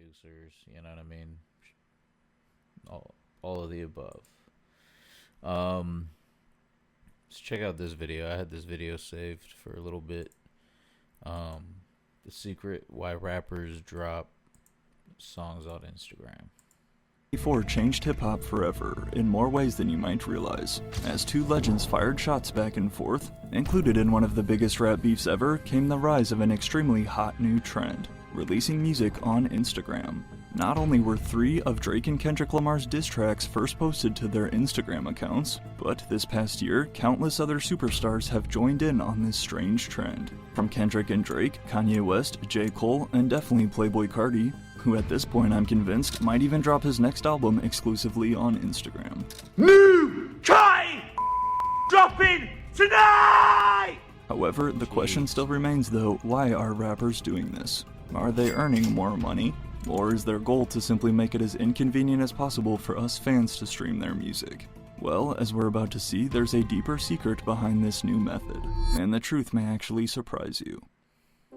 producers, you know what I mean? All of the above. Let's check out this video. I had this video saved for a little bit. The secret why rappers drop songs on Instagram. 4 changed hip-hop forever, in more ways than you might realize, as two legends fired shots back and forth. Included in one of the biggest rap beefs ever came the rise of an extremely hot new trend, releasing music on Instagram. Not only were 3 of Drake and Kendrick Lamar's diss tracks first posted to their Instagram accounts, but this past year, countless other superstars have joined in on this strange trend. From Kendrick and Drake, Kanye West, J. Cole, and definitely Playboi Carti, who at this point I'm convinced might even drop his next album exclusively on Instagram. New Kai dropping tonight! However, the question still remains though, why are rappers doing this? Are they earning more money? Or is their goal to simply make it as inconvenient as possible for us fans to stream their music? Well, as we're about to see, there's a deeper secret behind this new method, and the truth may actually surprise you.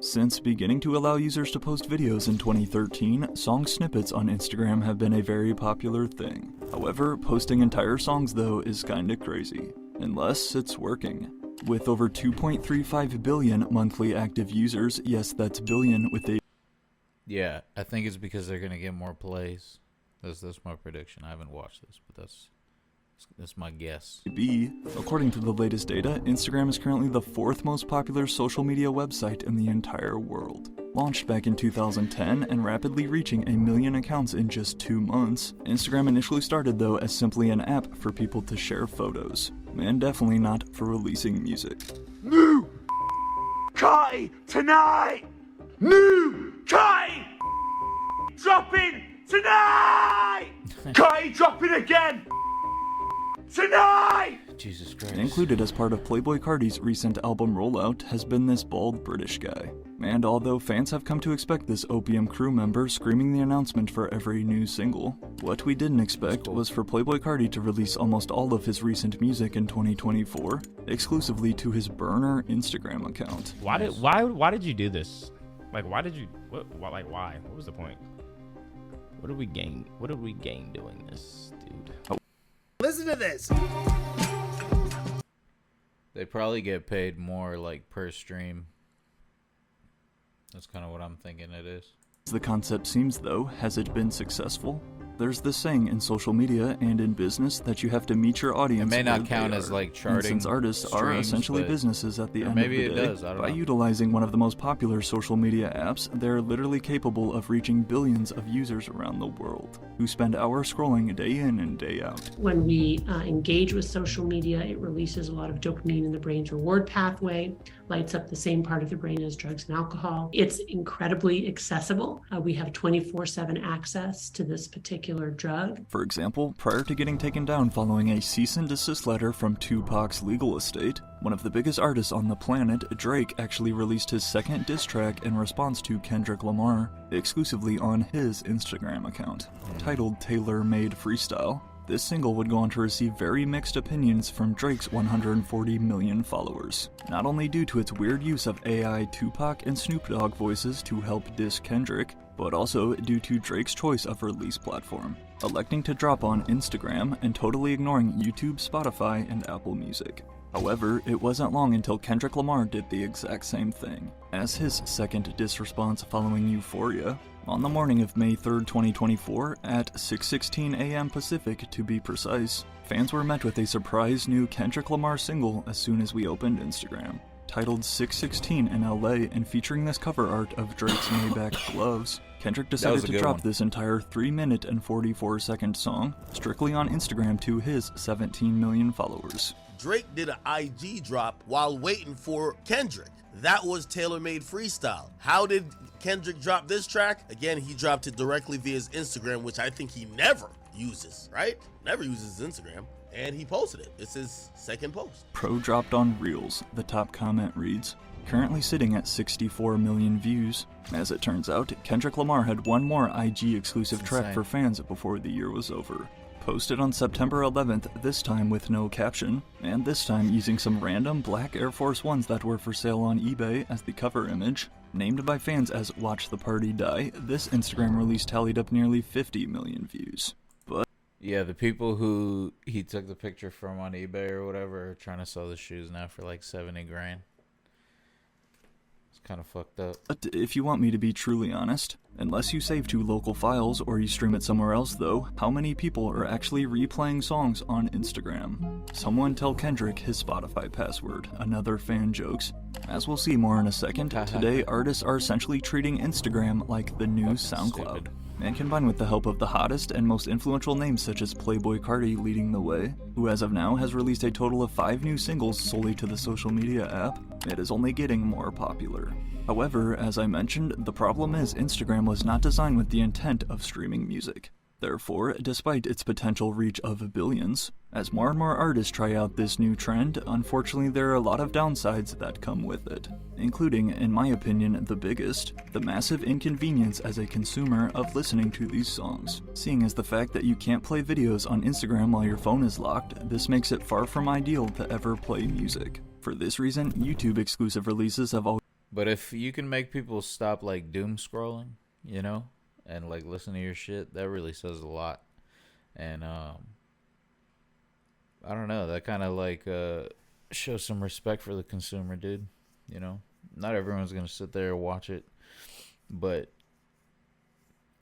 Since beginning to allow users to post videos in 2013, song snippets on Instagram have been a very popular thing. However, posting entire songs though is kinda crazy, unless it's working. With over 2.35 billion monthly active users, yes, that's billion with a Yeah, I think it's because they're gonna get more plays. That's my prediction. I haven't watched this, but that's my guess. According to the latest data, Instagram is currently the 4th most popular social media website in the entire world. Launched back in 2010 and rapidly reaching 1 million accounts in just 2 months, Instagram initially started though as simply an app for people to share photos, and definitely not for releasing music. New Kai tonight! New Kai dropping tonight! Kai dropping again! Tonight! Jesus Christ. Included as part of Playboi Carti's recent album rollout has been this bald British guy. And although fans have come to expect this Opium crew member screaming the announcement for every new single, what we didn't expect was for Playboi Carti to release almost all of his recent music in 2024, exclusively to his burner Instagram account. Why did you do this? Like, why did you, why? What was the point? What did we gain doing this, dude? Listen to this! They probably get paid more like per stream. That's kind of what I'm thinking it is. As the concept seems though, has it been successful? There's this saying in social media and in business that you have to meet your audience. It may not where count they as are. like charting. And since artists are streams, essentially but businesses at the end maybe of the it day, does, I don't by know. utilizing one of the most popular social media apps, they're literally capable of reaching billions of users around the world, who spend hours scrolling day in and day out. When we engage with social media, it releases a lot of dopamine in the brain's reward pathway, lights up the same part of the brain as drugs and alcohol. It's incredibly accessible. We have 24/7 access to this particular drug. For example, prior to getting taken down following a cease and desist letter from Tupac's legal estate, one of the biggest artists on the planet, Drake, actually released his second diss track in response to Kendrick Lamar, exclusively on his Instagram account. Titled Tailor Made Freestyle, this single would go on to receive very mixed opinions from Drake's 140 million followers, not only due to its weird use of AI Tupac and Snoop Dogg voices to help diss Kendrick, but also due to Drake's choice of release platform, electing to drop on Instagram and totally ignoring YouTube, Spotify, and Apple Music. However, it wasn't long until Kendrick Lamar did the exact same thing, as his second diss response following Euphoria. On the morning of May 3rd, 2024, at 6:16 a.m. Pacific to be precise, fans were met with a surprise new Kendrick Lamar single as soon as we opened Instagram. Titled 616 in LA and featuring this cover art of Drake's Maybach gloves, Kendrick decided to drop this entire 3-minute and 44-second song strictly on Instagram to his 17 million followers. Drake did an IG drop while waiting for Kendrick. That was tailor-made freestyle. How did Kendrick drop this track? Again, he dropped it directly via his Instagram, which I think he never uses, right? Never uses his Instagram. And he posted it. It's his second post. Pro dropped on Reels. The top comment reads, currently sitting at 64 million views. As it turns out, Kendrick Lamar had one more IG exclusive track for fans before the year was over. Posted on September 11th, this time with no caption, and this time using some random black Air Force Ones that were for sale on eBay as the cover image. Named by fans as Watch the Party Die, this Instagram release tallied up nearly 50 million views. But Yeah, the people who he took the picture from on eBay or whatever are trying to sell the shoes now for like 70 grand. It's kind of fucked up. if you want me to be truly honest, unless you save to local files or you stream it somewhere else though, how many people are actually replaying songs on Instagram? Someone tell Kendrick his Spotify password, another fan jokes. As we'll see more in a second, today artists are essentially treating Instagram like the new SoundCloud. And combined with the help of the hottest and most influential names such as Playboi Carti leading the way, who as of now has released a total of 5 new singles solely to the social media app, it is only getting more popular. However, as I mentioned, the problem is Instagram was not designed with the intent of streaming music. Therefore, despite its potential reach of billions, as more and more artists try out this new trend, unfortunately there are a lot of downsides that come with it, including, in my opinion, the biggest, the massive inconvenience as a consumer of listening to these songs. Seeing as the fact that you can't play videos on Instagram while your phone is locked, this makes it far from ideal to ever play music. For this reason, YouTube exclusive releases have always... But if you can make people stop like doom scrolling, you know, and like listen to your shit, that really says a lot. And I don't know, that kind of like shows some respect for the consumer, dude. You know, not everyone's gonna sit there and watch it, but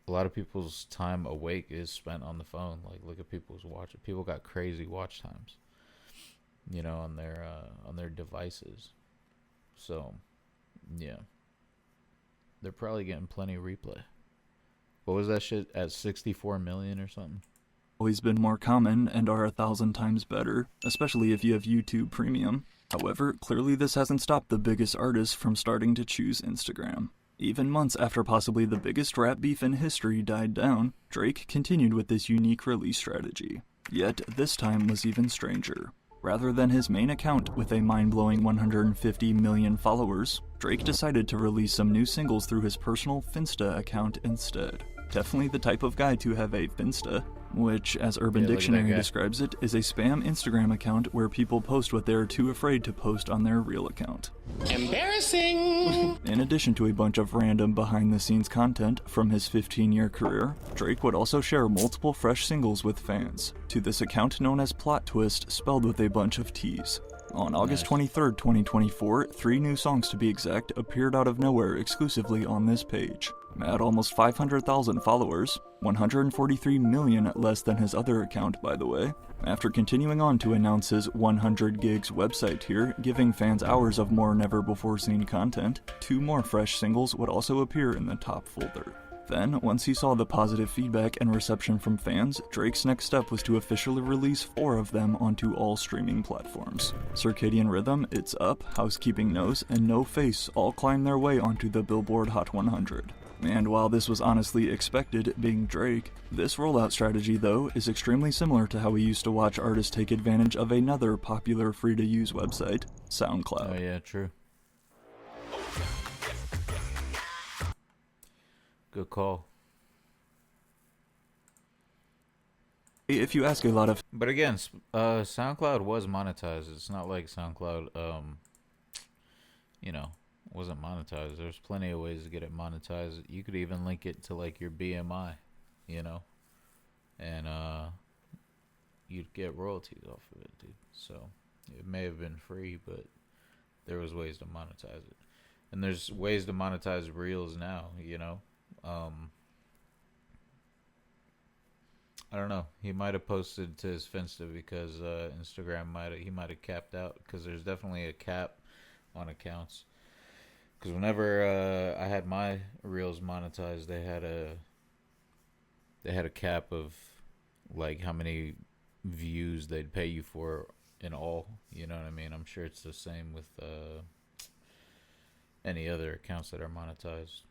a lot of people's time awake is spent on the phone. Like, look at people's watch. People got crazy watch times, you know, on their devices. So yeah, they're probably getting plenty of replay. What was that shit at 64 million or something? Always been more common and are 1,000 times better, especially if you have YouTube Premium. However, clearly this hasn't stopped the biggest artists from starting to choose Instagram. Even months after possibly the biggest rap beef in history died down, Drake continued with this unique release strategy. Yet, this time was even stranger. Rather than his main account with a mind-blowing 150 million followers, Drake decided to release some new singles through his personal Finsta account instead. Definitely the type of guy to have a Finsta, which, as Urban Dictionary describes it, is a spam Instagram account where people post what they are too afraid to post on their real account. Embarrassing! In addition to a bunch of random behind-the-scenes content from his 15-year career, Drake would also share multiple fresh singles with fans, to this account known as Plot Twist, spelled with a bunch of T's. On August 23, 2024, 3 new songs to be exact appeared out of nowhere exclusively on this page. At almost 500,000 followers, 143 million less than his other account by the way, after continuing on to announce his 100 gigs website tier, giving fans hours of more never-before-seen content, 2 more fresh singles would also appear in the top folder. Then, once he saw the positive feedback and reception from fans, Drake's next step was to officially release 4 of them onto all streaming platforms. Circadian Rhythm, It's Up, Housekeeping Knows, and No Face all climbed their way onto the Billboard Hot 100. And while this was honestly expected, being Drake, this rollout strategy, though, is extremely similar to how we used to watch artists take advantage of another popular free-to-use website, SoundCloud. Oh yeah, true. Good call. If you ask a lot of... But again, SoundCloud was monetized. It's not like SoundCloud, you know, wasn't monetized. There's plenty of ways to get it monetized. You could even link it to like your BMI, you know, and you'd get royalties off of it, dude. So it may have been free, but there was ways to monetize it, and there's ways to monetize reels now, you know. I don't know. He might have posted to his Finsta because Instagram he might have capped out, because there's definitely a cap on accounts. Because whenever I had my reels monetized, they had a cap of like how many views they'd pay you for in all. You know what I mean? I'm sure it's the same with any other accounts that are monetized.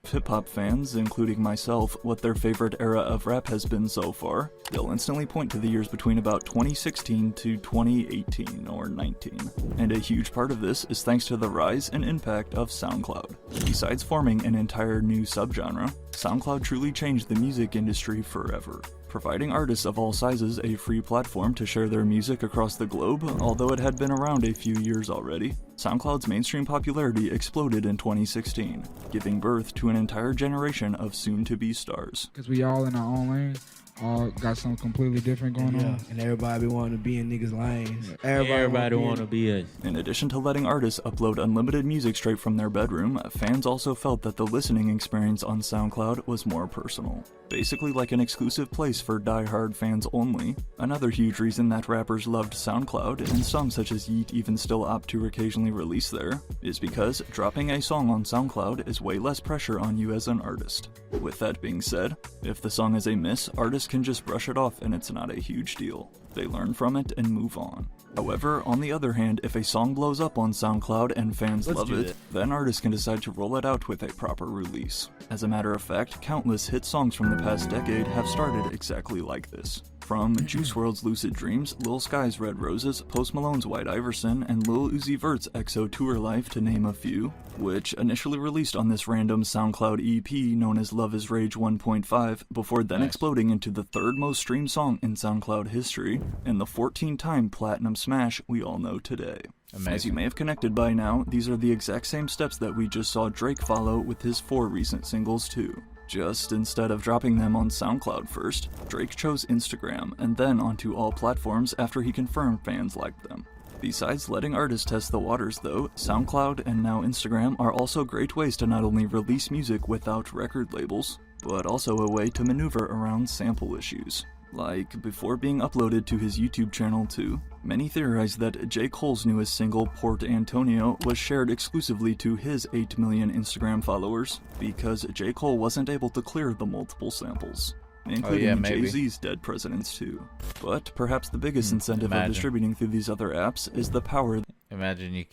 Hip-hop fans, including myself, what their favorite era of rap has been so far, they'll instantly point to the years between about 2016 to 2018 or 19. And a huge part of this is thanks to the rise and impact of SoundCloud. Besides forming an entire new subgenre, SoundCloud truly changed the music industry forever. providing artists of all sizes a free platform to share their music across the globe. Although it had been around a few years already, SoundCloud's mainstream popularity exploded in 2016, giving birth to an entire generation of soon-to-be stars. Because we all in our own lane, all got something completely different going on. And everybody be wanting to be in niggas' lanes. Everybody want to be us. In addition to letting artists upload unlimited music straight from their bedroom, fans also felt that the listening experience on SoundCloud was more personal. Basically like an exclusive place for die-hard fans only. Another huge reason that rappers loved SoundCloud, and some such as Yeet even still opt to occasionally release there, is because dropping a song on SoundCloud is way less pressure on you as an artist. With that being said, if the song is a miss, artists can just brush it off and it's not a huge deal. They learn from it and move on. However, on the other hand, if a song blows up on SoundCloud and fans love it, then artists can decide to roll it out with a proper release. As a matter of fact, countless hit songs from the past decade have started exactly like this. From Juice WRLD's Lucid Dreams, Lil Sky's Red Roses, Post Malone's White Iverson, and Lil Uzi Vert's EXO Tour Life to name a few, which initially released on this random SoundCloud EP known as Love Is Rage 1.5, before then exploding into the third most streamed song in SoundCloud history, and the 14-time platinum smash we all know today. Amazing. As you may have connected by now, these are the exact same steps that we just saw Drake follow with his 4 recent singles too. Just instead of dropping them on SoundCloud first, Drake chose Instagram and then onto all platforms after he confirmed fans liked them. Besides letting artists test the waters though, SoundCloud and now Instagram are also great ways to not only release music without record labels, but also a way to maneuver around sample issues. Like, before being uploaded to his YouTube channel too, many theorize that J. Cole's newest single, Port Antonio, was shared exclusively to his 8 million Instagram followers, because J. Cole wasn't able to clear the multiple samples, including Jay-Z's Dead Presidents too. But perhaps the biggest incentive of distributing through these other apps is the power. Imagine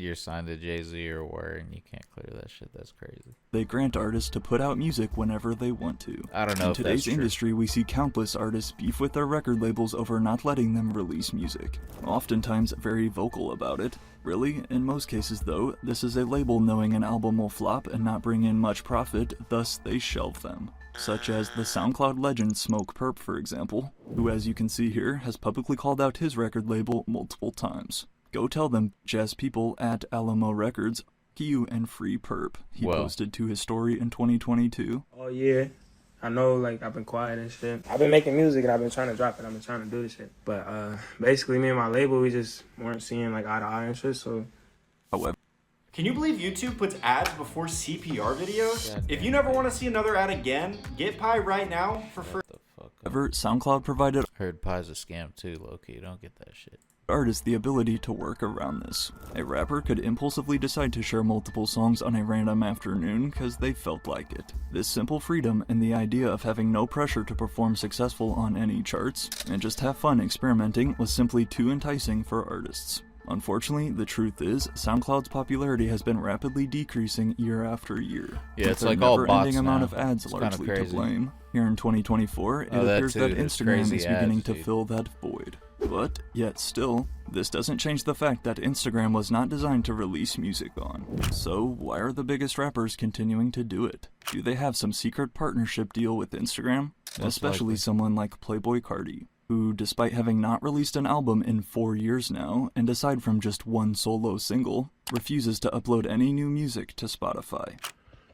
you're signed to Jay-Z or where and you can't clear that shit. That's crazy. They grant artists to put out music whenever they want to. I don't know. In if today's that's true. industry, we see countless artists beef with their record labels over not letting them release music, oftentimes very vocal about it. Really, in most cases though, this is a label knowing an album will flop and not bring in much profit, thus they shelve them. Such as the SoundCloud legend Smoke Perp, for example, who, as you can see here, has publicly called out his record label multiple times. Go tell them, jazz people at Alamo Records, you and free perp, he posted to his story in 2022. Oh yeah, I know, like, I've been quiet and shit. I've been making music and I've been trying to drop it. I've been trying to do this shit. But basically me and my label, we just weren't seeing like eye to eye and shit, so. However, can you believe YouTube puts ads before CPR videos? If you never want to see another ad again, get Pi right now for free. However, SoundCloud provided Heard Pi's a scam too, low-key. Don't get that shit. Artists the ability to work around this. A rapper could impulsively decide to share multiple songs on a random afternoon because they felt like it. This simple freedom and the idea of having no pressure to perform successful on any charts and just have fun experimenting was simply too enticing for artists. Unfortunately, the truth is, SoundCloud's popularity has been rapidly decreasing year after year. Yeah, it's with like a all never-ending bots amount now. of ads It's largely kinda to crazy. blame. Here in 2024, it appears that It's Instagram crazy is beginning ads, to dude. fill that void. But, yet still, this doesn't change the fact that Instagram was not designed to release music on. So, why are the biggest rappers continuing to do it? Do they have some secret partnership deal with Instagram? Especially someone like Playboi Carti, who, despite having not released an album in 4 years now, and aside from just one solo single, refuses to upload any new music to Spotify.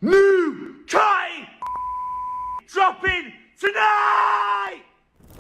New time dropping tonight.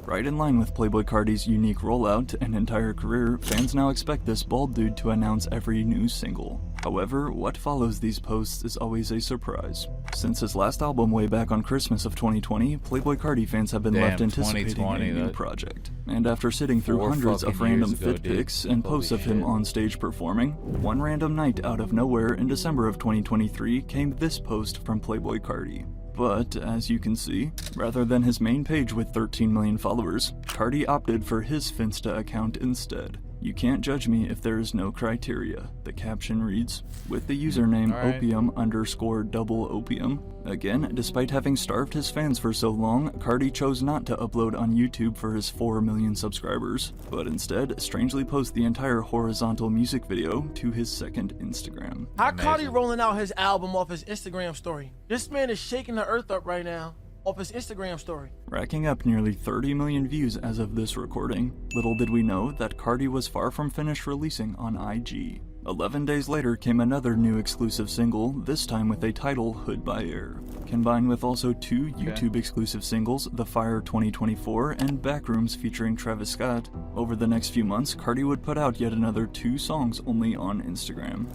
Right in line with Playboi Carti's unique rollout and entire career, fans now expect this bald dude to announce every new single. However, what follows these posts is always a surprise. Since his last album way back on Christmas of 2020, Playboi Carti fans have been left anticipating a new project. And after sitting through hundreds of random fit pics and posts of him on stage performing, one random night out of nowhere in December of 2023 came this post from Playboi Carti. But, as you can see, rather than his main page with 13 million followers, Carti opted for his Finsta account instead. You can't judge me if there is no criteria, the caption reads, with the username opium_double-opium. Again, despite having starved his fans for so long, Carti chose not to upload on YouTube for his 4 million subscribers, but instead strangely post the entire horizontal music video to his second Instagram. How Carti rolling out his album off his Instagram story? This man is shaking the earth up right now. off his Instagram story. Racking up nearly 30 million views as of this recording. Little did we know that Cardi was far from finished releasing on IG. 11 days later came another new exclusive single, this time with a title, Hood by Air. Combined with also two YouTube exclusive singles, The Fire 2024 and Backrooms featuring Travis Scott. Over the next few months, Cardi would put out yet another 2 songs only on Instagram.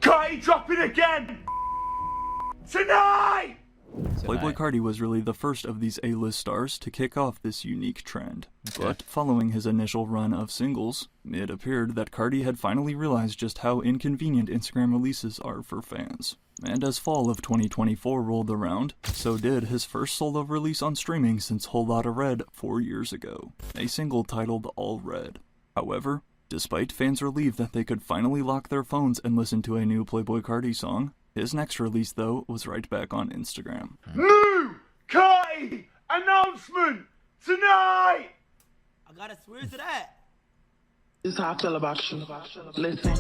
Cardi dropping again! Tonight! Playboy Cardi was really the first of these A-list stars to kick off this unique trend. But following his initial run of singles, it appeared that Cardi had finally realized just how inconvenient Instagram releases are for fans. And as fall of 2024 rolled around, so did his first solo release on streaming since Whole Lotta Red 4 years ago, a single titled All Red. However, despite fans relieved that they could finally lock their phones and listen to a new Playboy Cardi song, his next release, though, was right back on Instagram. New Cardi announcement tonight! I gotta swear to that. This is how I feel about you. Listen.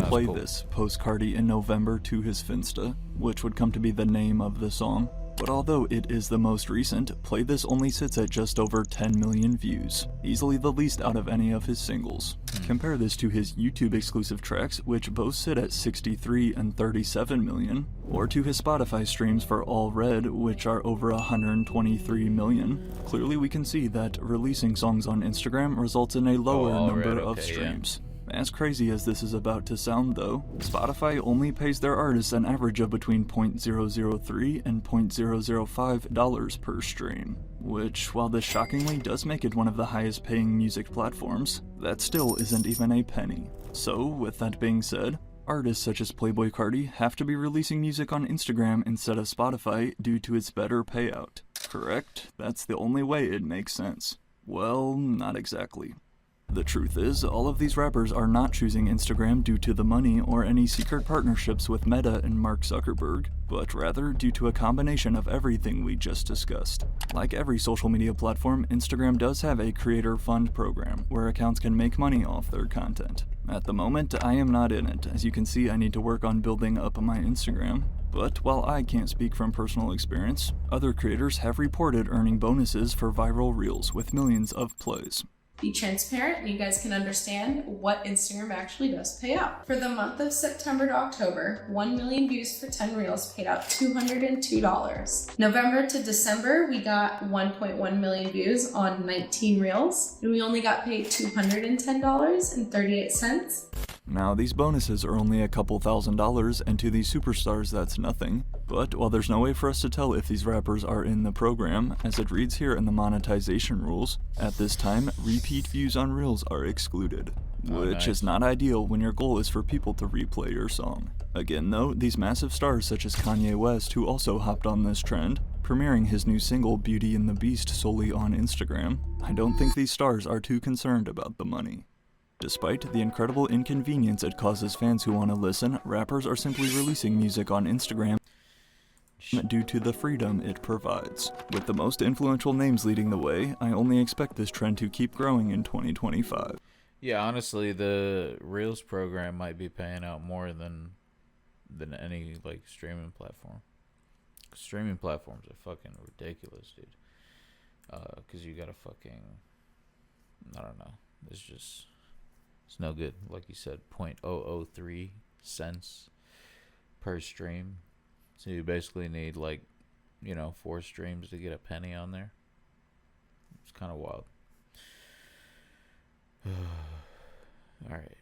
Play this post Cardi in November to his Finsta, which would come to be the name of the song. But although it is the most recent, Play This only sits at just over 10 million views, easily the least out of any of his singles. Compare this to his YouTube exclusive tracks, which both sit at 63 and 37 million, or to his Spotify streams for All Red, which are over 123 million. Clearly we can see that releasing songs on Instagram results in a lower number of streams. As crazy as this is about to sound though, Spotify only pays their artists an average of between $0.003 and $0.005 per stream, which, while this shockingly does make it one of the highest paying music platforms, that still isn't even a penny. So, with that being said, artists such as Playboy Cardi have to be releasing music on Instagram instead of Spotify due to its better payout. Correct? That's the only way it makes sense. Well, not exactly. The truth is, all of these rappers are not choosing Instagram due to the money or any secret partnerships with Meta and Mark Zuckerberg, but rather due to a combination of everything we just discussed. Like every social media platform, Instagram does have a creator fund program where accounts can make money off their content. At the moment, I am not in it. As you can see, I need to work on building up my Instagram. But while I can't speak from personal experience, other creators have reported earning bonuses for viral reels with millions of plays. Be transparent and you guys can understand what Instagram actually does pay out. For the month of September to October, 1 million views for 10 reels paid out $202. November to December, we got 1.1 million views on 19 reels, and we only got paid $210.38. Now, these bonuses are only a couple $1,000s, and to these superstars that's nothing. But while there's no way for us to tell if these rappers are in the program, as it reads here in the monetization rules, at this time, repeat views on reels are excluded. Which is not ideal when your goal is for people to replay your song. Again though, these massive stars such as Kanye West, who also hopped on this trend, premiering his new single Beauty and the Beast solely on Instagram, I don't think these stars are too concerned about the money. Despite the incredible inconvenience it causes fans who want to listen, rappers are simply releasing music on Instagram due to the freedom it provides. With the most influential names leading the way, I only expect this trend to keep growing in 2025. Yeah, honestly, the Reels program might be paying out more than any like streaming platform. Streaming platforms are fucking ridiculous, dude. Because you gotta fucking, I don't know. It's no good. Like you said, 0.003 cents per stream. So you basically need 4 streams to get a penny on there. It's kind of wild. All right.